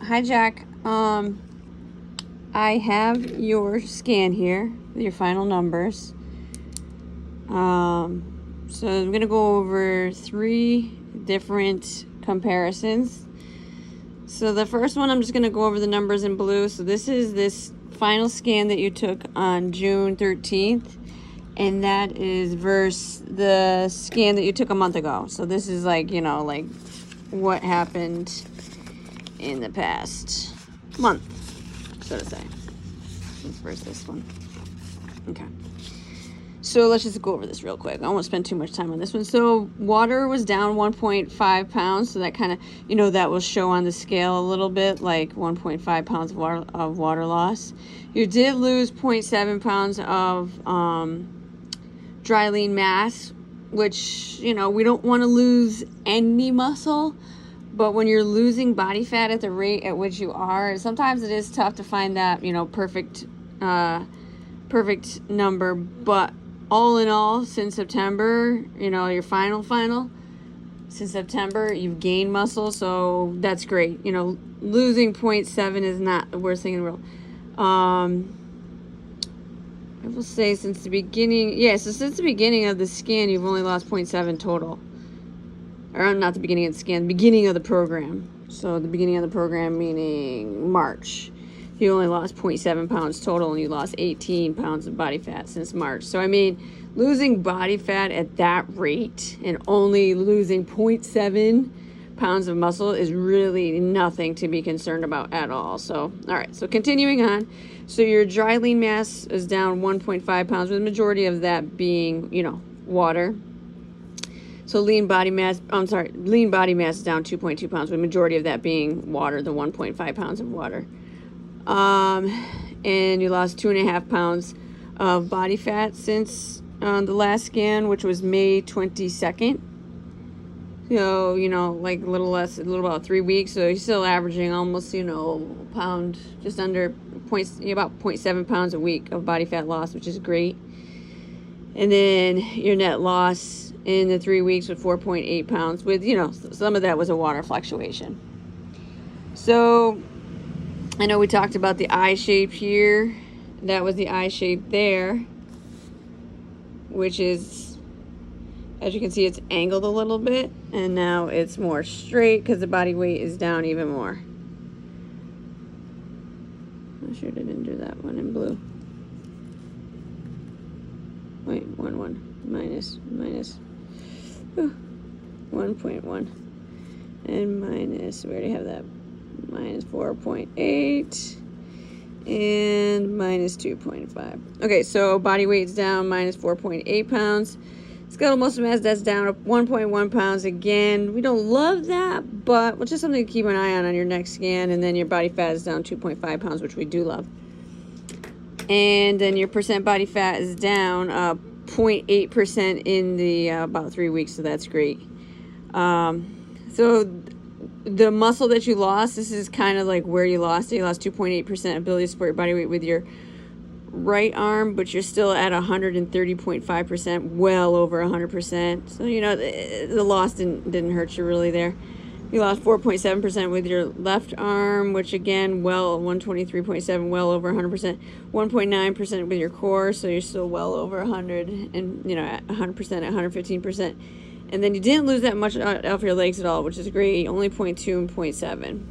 hi Jack. I have your scan here with your final numbers. So I'm gonna go over 3 different comparisons. So the first one, I'm just gonna go over the numbers in blue. So this is this final scan that you took on June 13th, and that is versus the scan that you took a month ago. So this is like, you know, like what happened in the past month, so to say. Let's versus this one. Okay. So let's just go over this real quick. I won't spend too much time on this one. So water was down 1.5 pounds. So that kind of, you know, that will show on the scale a little bit, like 1.5 pounds of water loss. You did lose 0.7 pounds of dry lean mass, which, you know, we don't want to lose any muscle. But when you're losing body fat at the rate at which you are, sometimes it is tough to find that, you know, perfect number. But all in all, since September, you know, your final, since September, you've gained muscle, so that's great. You know, losing 0.7 is not the worst thing in the world. I will say since the beginning, so since the beginning of the scan, you've only lost 0.7 total. Or not the beginning of the scan, the beginning of the program. So the beginning of the program meaning March. You only lost 0.7 pounds total, and you lost 18 pounds of body fat since March. So, I mean, losing body fat at that rate and only losing 0.7 pounds of muscle is really nothing to be concerned about at all. So, all right, so continuing on. So your dry lean mass is down 1.5 pounds, with the majority of that being, you know, water. So lean body mass is down 2.2 pounds, with the majority of that being water, the 1.5 pounds of water. And you lost 2.5 pounds of body fat since the last scan, which was May 22nd. So, you know, like a little about 3 weeks. So you're still averaging almost, you know, a pound, just under about 0.7 pounds a week of body fat loss, which is great. And then your net loss in the 3 weeks was 4.8 pounds, with, you know, some of that was a water fluctuation. So I know we talked about the eye shape here. That was the eye shape there, which is, as you can see, it's angled a little bit, and now it's more straight because the body weight is down even more. I sure didn't do that one in blue. Wait, 1 minus 1.1 and minus, we already have that, minus 4.8 and minus 2.5. Okay, so body weight's down minus 4.8 pounds. Skeletal muscle mass, that's down 1.1 pounds. Again, we don't love that, but which is something to keep an eye on your next scan. And then your body fat is down 2.5 pounds, which we do love. And then your percent body fat is down 0.8% in the about 3 weeks, so that's great. So the muscle that you lost, this is kind of like where you lost it. You lost 2.8% ability to support your body weight with your right arm, but you're still at 130.5%, well over 100%. So, you know, the loss didn't hurt you really there. You lost 4.7% with your left arm, which again, well, 123.7, well over 100%. 1.9% with your core, so you're still well over 100, and, you know, at 100%, at 115%. And then you didn't lose that much off your legs at all, which is great. Only 0.2 and 0.7.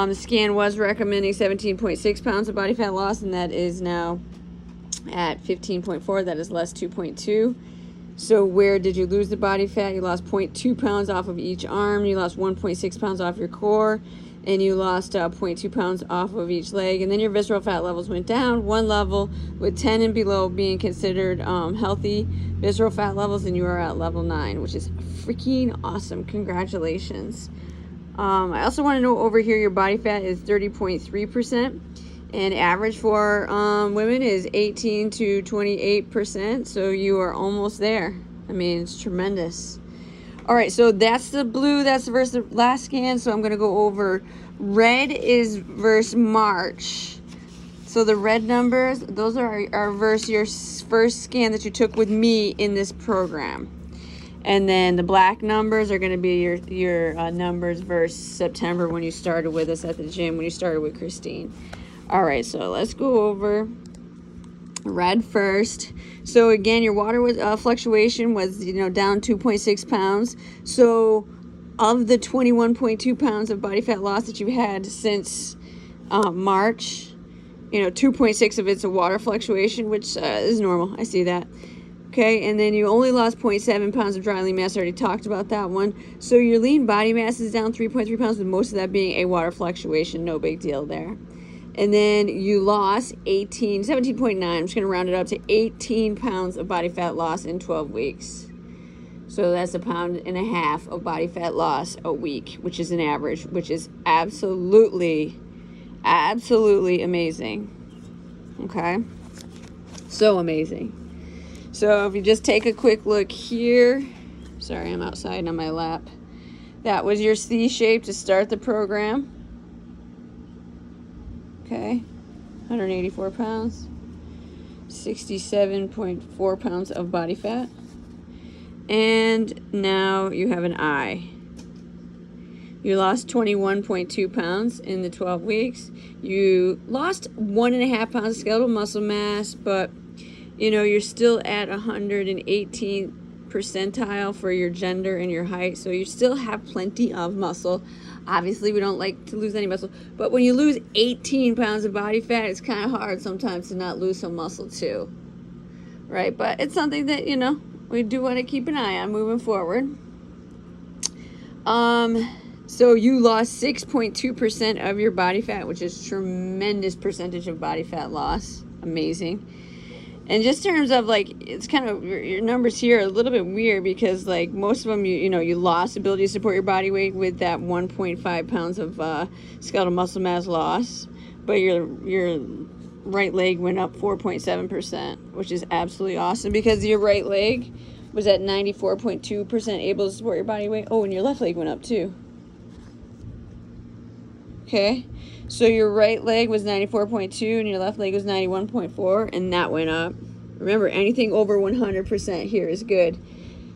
The scan was recommending 17.6 pounds of body fat loss, and that is now at 15.4. That is less 2.2. So where did you lose the body fat? You lost 0.2 pounds off of each arm. You lost 1.6 pounds off your core, and you lost 0.2 pounds off of each leg. And then your visceral fat levels went down 1 level, with 10 and below being considered healthy visceral fat levels, and you are at level 9, which is freaking awesome. Congratulations. I also want to know over here, your body fat is 30.3%, and average for women is 18 to 28%, so you are almost there. I mean, it's tremendous. All right, so that's the blue, that's versus the last scan. So I'm going to go over red is versus March. So the red numbers, those are versus your first scan that you took with me in this program. And then the black numbers are going to be your numbers versus September when you started with us at the gym, when you started with Christine. All right, so let's go over red first. So again, your water was, fluctuation was, down 2.6 pounds. So of the 21.2 pounds of body fat loss that you've had since March, 2.6 of it's a water fluctuation, which is normal. I see that. Okay, and then you only lost 0.7 pounds of dry lean mass. I already talked about that one. So your lean body mass is down 3.3 pounds, with most of that being a water fluctuation. No big deal there. And then you lost 17.9. I'm just going to round it up to 18 pounds of body fat loss in 12 weeks. So that's 1.5 pounds of body fat loss a week, which is an average, which is absolutely amazing. Okay? So amazing. So if you just take a quick look here, sorry, I'm outside on my lap. That was your C shape to start the program. Okay, 184 pounds, 67.4 pounds of body fat. And now you have an I. You lost 21.2 pounds in the 12 weeks. You lost 1.5 pounds of skeletal muscle mass, but you're still at 118th percentile for your gender and your height, so you still have plenty of muscle. Obviously, we don't like to lose any muscle, but when you lose 18 pounds of body fat, it's kind of hard sometimes to not lose some muscle too, right? But it's something that, we do want to keep an eye on moving forward. So you lost 6.2% of your body fat, which is tremendous percentage of body fat loss. Amazing. And just in terms of it's kind of your numbers here are a little bit weird because most of them, you lost ability to support your body weight with that 1.5 pounds of skeletal muscle mass loss, but your right leg went up 4.7%, which is absolutely awesome because your right leg was at 94.2% able to support your body weight. Oh, and your left leg went up too. Okay. So your right leg was 94.2 and your left leg was 91.4, and that went up. Remember, anything over 100% here is good.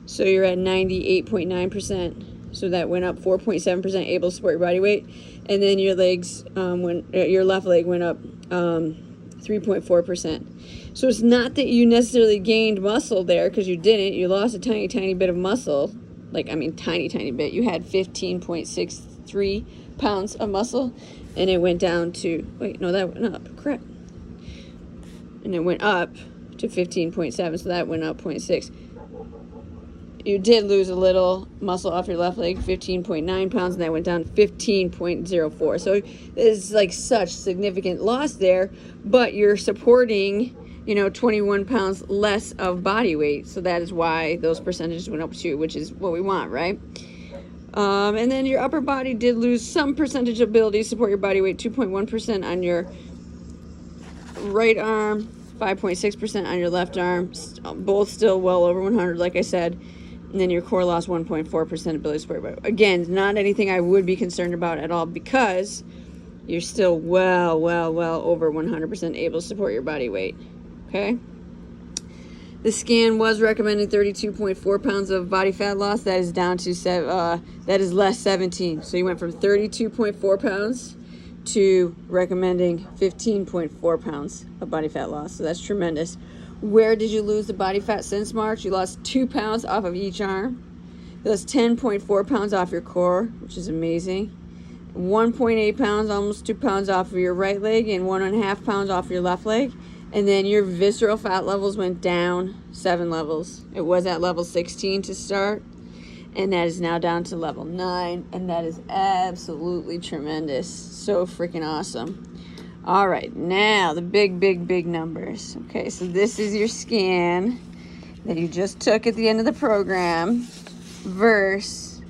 So you're at 98.9%. So that went up 4.7% able to support your body weight. And then your legs, your left leg went up 3.4%. So it's not that you necessarily gained muscle there, because you didn't. You lost a tiny, tiny bit of muscle. Tiny, tiny bit. You had 15.63 pounds of muscle. And it went down to, that went up, crap. And it went up to 15.7, so that went up 0.6. You did lose a little muscle off your left leg, 15.9 pounds, and that went down to 15.04. So it's such significant loss there, but you're supporting, 21 pounds less of body weight. So that is why those percentages went up too, which is what we want, right? And then your upper body did lose some percentage of ability to support your body weight, 2.1% on your right arm, 5.6% on your left arm, both still well over 100, like I said. And then your core lost 1.4% ability to support your body. Again, not anything I would be concerned about at all, because you're still well over 100% able to support your body weight. Okay? The scan was recommending 32.4 pounds of body fat loss. That is down to that is less 17. So you went from 32.4 pounds to recommending 15.4 pounds of body fat loss. So that's tremendous. Where did you lose the body fat since March? You lost 2 pounds off of each arm. You lost 10.4 pounds off your core, which is amazing. 1.8 pounds, almost 2 pounds off of your right leg, and 1.5 pounds off your left leg. And then your visceral fat levels went down 7 levels. It was at level 16 to start, and that is now down to level 9, and that is absolutely tremendous. So freaking awesome. All right, now the big numbers. Okay, so this is your scan that you just took at the end of the program versus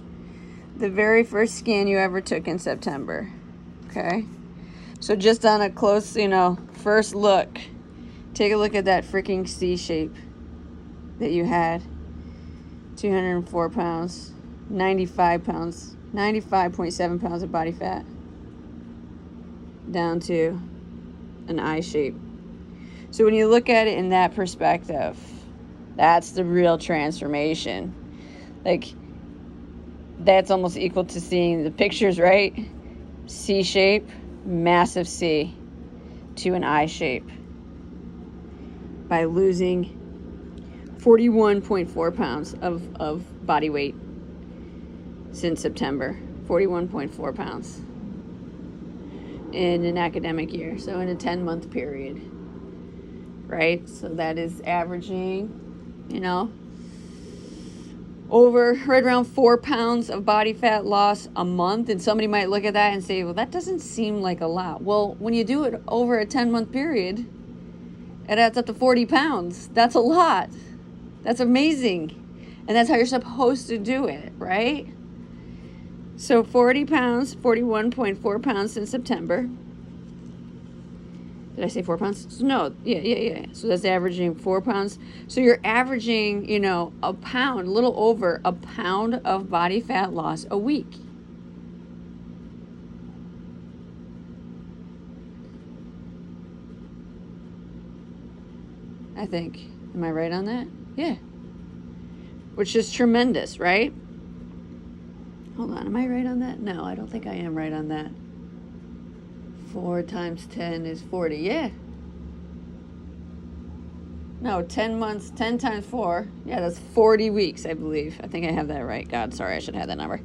the very first scan you ever took in September. Okay, so just on a close, first look, take a look at that freaking C shape that you had. 204 pounds, 95 pounds, 95.7 pounds of body fat, down to an I shape. So when you look at it in that perspective, that's the real transformation. Like, that's almost equal to seeing the pictures, right? C shape, massive C to an I shape by losing 41.4 pounds of body weight since September. 41.4 pounds in an academic year, so in a 10-month period, right? So that is averaging, you know, over right around 4 pounds of body fat loss a month. And somebody might look at that and say, well, that doesn't seem like a lot. Well, when you do it over a 10-month period, it adds up to 40 pounds. That's a lot. That's amazing. And that's how you're supposed to do it, right? So 40 pounds, 41.4 pounds since September. Did I say 4 pounds? No, yeah. So that's averaging 4 pounds. So you're averaging, you know, a pound, a little over a pound of body fat loss a week. I think. Am I right on that? Yeah. Which is tremendous, right? Hold on, am I right on that? No, I don't think I am right on that. 4 times 10 is 40. Yeah. No, 10 months, 10 times 4. Yeah, that's 40 weeks, I believe. I think I have that right. God, sorry, I should have that number.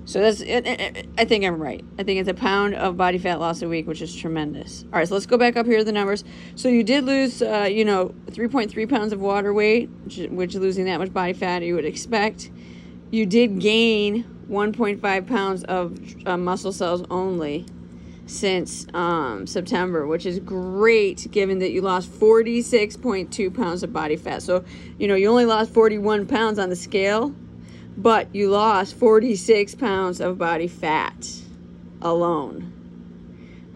So that's it. I think I'm right. I think it's a pound of body fat loss a week, which is tremendous. All right, so let's go back up here to the numbers. So you did lose, 3.3 pounds of water weight, which losing that much body fat you would expect. You did gain 1.5 pounds of muscle cells only since September, which is great given that you lost 46.2 pounds of body fat. So, you know, you only lost 41 pounds on the scale, but you lost 46 pounds of body fat alone.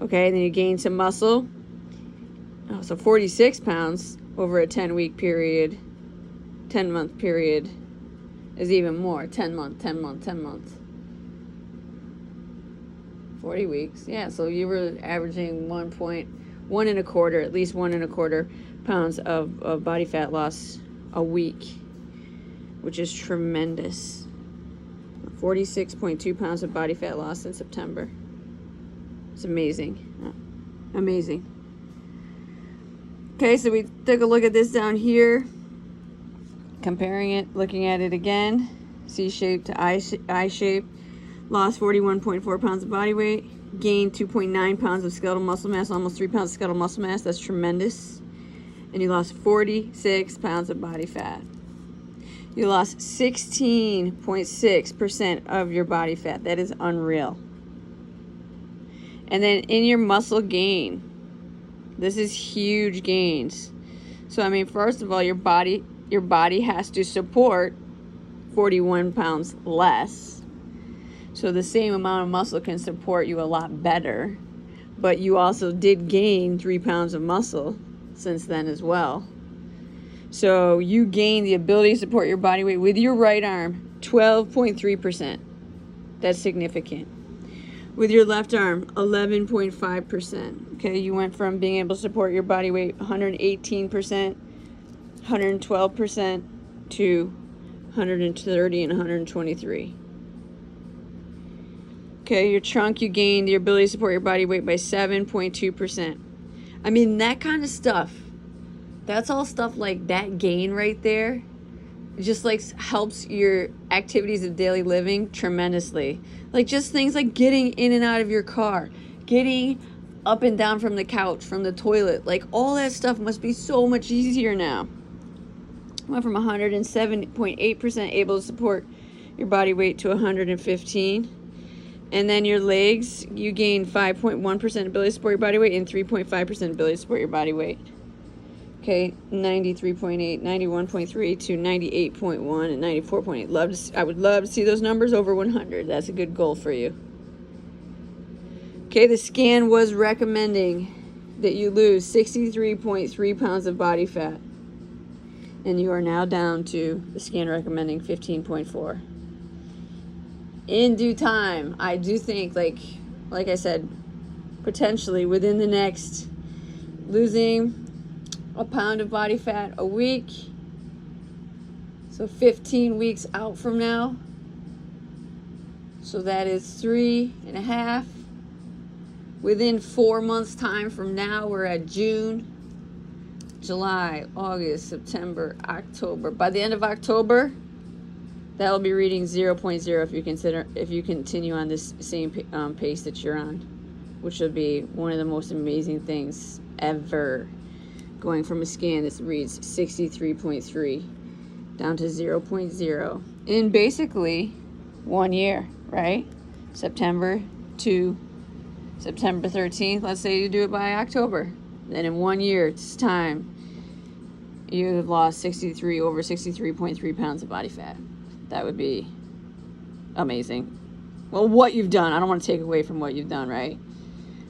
Okay, then you gained some muscle. Oh, so 46 pounds over a 10-week period, 10-month period is even more. 10 month. 40 weeks. Yeah, so you were averaging 1.125, at least 1.25 pounds of body fat loss a week, which is tremendous. 46.2 pounds of body fat loss in September. It's amazing. Amazing. Okay, so we took a look at this down here. Comparing it, looking at it again. C shape to I shape. Lost 41.4 pounds of body weight. Gained 2.9 pounds of skeletal muscle mass, almost 3 pounds of skeletal muscle mass. That's tremendous. And you lost 46 pounds of body fat. You lost 16.6% of your body fat. That is unreal. And then in your muscle gain, this is huge gains. So, I mean, first of all, your body has to support 41 pounds less. So the same amount of muscle can support you a lot better. But you also did gain 3 pounds of muscle since then as well. So you gain the ability to support your body weight with your right arm, 12.3%. That's significant. With your left arm, 11.5%. Okay, you went from being able to support your body weight 118%, 112% to 130 and 123. Okay, your trunk, you gained the ability to support your body weight by 7.2%. I mean, that kind of stuff. That's all stuff like that gain right there. It just like helps your activities of daily living tremendously. Like just things like getting in and out of your car, getting up and down from the couch, from the toilet. Like all that stuff must be so much easier now. Went from 107.8% able to support your body weight to 115. And then your legs, you gain 5.1% ability to support your body weight and 3.5% ability to support your body weight. Okay, 93.8, 91.3 to 98.1 and 94.8. I would love to see those numbers over 100. That's a good goal for you. Okay, the scan was recommending that you lose 63.3 pounds of body fat. And you are now down to the scan recommending 15.4. In due time, I do think, like I said, potentially within the next, losing a pound of body fat a week, So 15 weeks out from now. So that is 3.5. Within 4 months time from now, we're at June, July, August, September, October. By the end of October, that will be reading 0.0 if you continue on this same pace that you're on, which will be one of the most amazing things ever. Going from a scan that reads 63.3 down to 0.0 in basically 1 year, right? September to September 13th. Let's say you do it by October. Then in 1 year, it's time, you have lost over 63.3 pounds of body fat. That would be amazing. Well, what you've done, I don't want to take away from what you've done, right?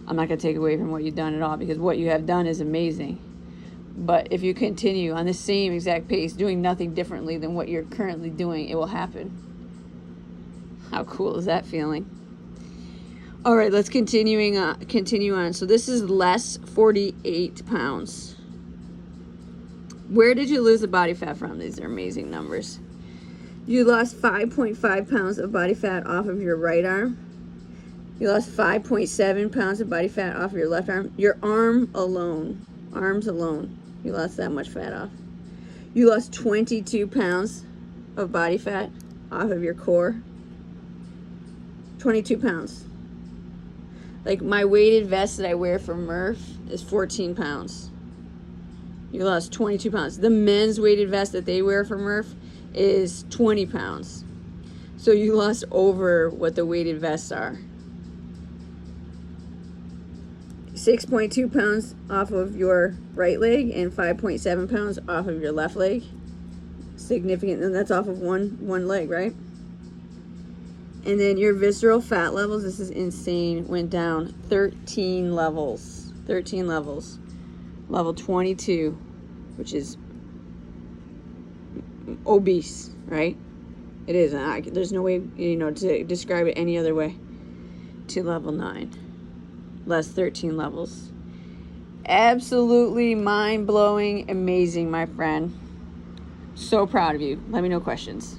I'm not going to take away from what you've done at all, because what you have done is amazing. But if you continue on the same exact pace, doing nothing differently than what you're currently doing, it will happen. How cool is that feeling? All right, let's continue on. So this is less 48 pounds. Where did you lose the body fat from? These are amazing numbers. You lost 5.5 pounds of body fat off of your right arm. You lost 5.7 pounds of body fat off of your left arm. Your arms alone, you lost that much fat off. You lost 22 pounds of body fat off of your core. 22 pounds. Like my weighted vest that I wear for Murph is 14 pounds. You lost 22 pounds. The men's weighted vest that they wear for Murph is 20 pounds. So you lost over what the weighted vests are. 6.2 pounds off of your right leg and 5.7 pounds off of your left leg. Significant, and that's off of one leg, right? And then your visceral fat levels, this is insane, went down 13 levels. 13 levels. Level 22, which is obese, right? It is. There's no way, to describe it any other way. To level 9. Less 13 levels. Absolutely mind-blowing, amazing, my friend. So proud of you. Let me know questions.